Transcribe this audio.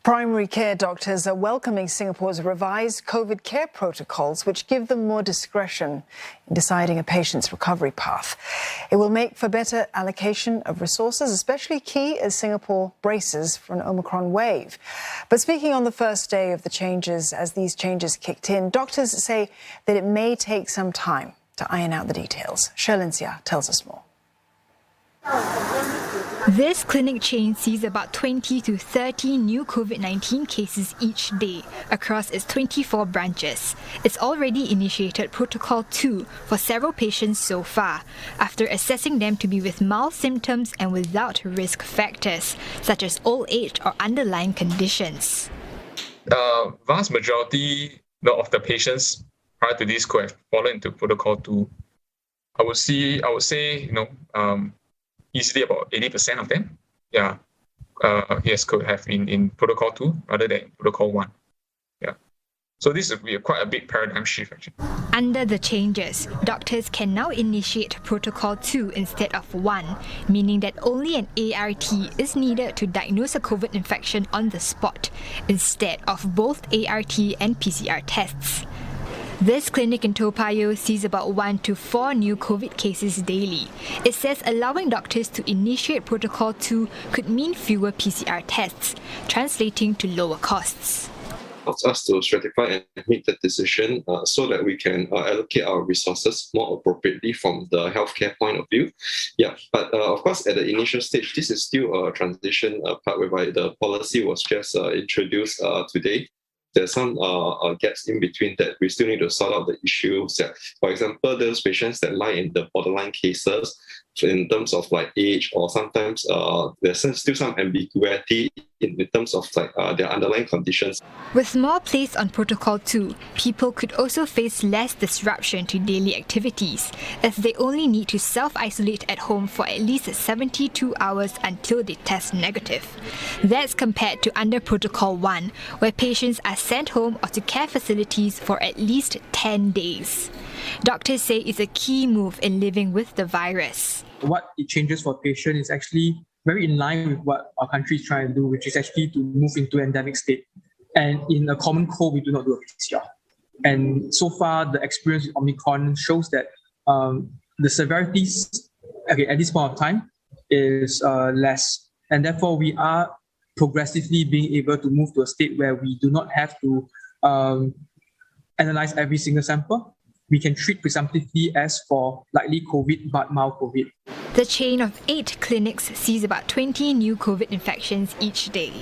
Primary care doctors are welcoming Singapore's revised COVID care protocols, which give them more discretion in deciding a patient's recovery path. It will make for better allocation of resources, especially key as Singapore braces for an Omicron wave. But speaking on the first day of the changes, as these changes kicked in, doctors say that it may take some time to iron out the details. Sherlyn Seah tells us more. This clinic chain sees about 20 to 30 new COVID-19 cases each day across its 24 branches. It's already initiated Protocol 2 for several patients so far, after assessing them to be with mild symptoms and without risk factors, such as old age or underlying conditions. The vast majority of the patients prior to this could have fallen into Protocol 2. I would say, easily about 80% of them, could have been in Protocol 2 rather than Protocol 1. So this would be quite a big paradigm shift, actually. Under the changes, doctors can now initiate Protocol 2 instead of 1, meaning that only an ART is needed to diagnose a COVID infection on the spot, instead of both ART and PCR tests. This clinic in Toa Payoh sees about 1 to 4 new COVID cases daily. It says allowing doctors to initiate Protocol 2 could mean fewer PCR tests, translating to lower costs. Helps us to stratify and make the decision so that we can allocate our resources more appropriately from the healthcare point of view. But of course, at the initial stage, this is still a transition part whereby the policy was just introduced today. There's some gaps in between that we still need to sort out the issues. For example, those patients that lie in the borderline cases in terms of like age, or sometimes there's still some ambiguity in terms of their underlying conditions. With more placed on Protocol 2, people could also face less disruption to daily activities, as they only need to self-isolate at home for at least 72 hours until they test negative. That's compared to under Protocol 1, where patients are sent home or to care facilities for at least 10 days. Doctors say it's a key move in living with the virus. What it changes for patients is actually very in line with what our country is trying to do, which is actually to move into an endemic state. And in a common cold, we do not do a PCR. And so far, the experience with Omicron shows that the severities, at this point of time, is less. And therefore, we are progressively being able to move to a state where we do not have to analyze every single sample. We can treat presumptively as for likely COVID but mild COVID. The chain of 8 clinics sees about 20 new COVID infections each day.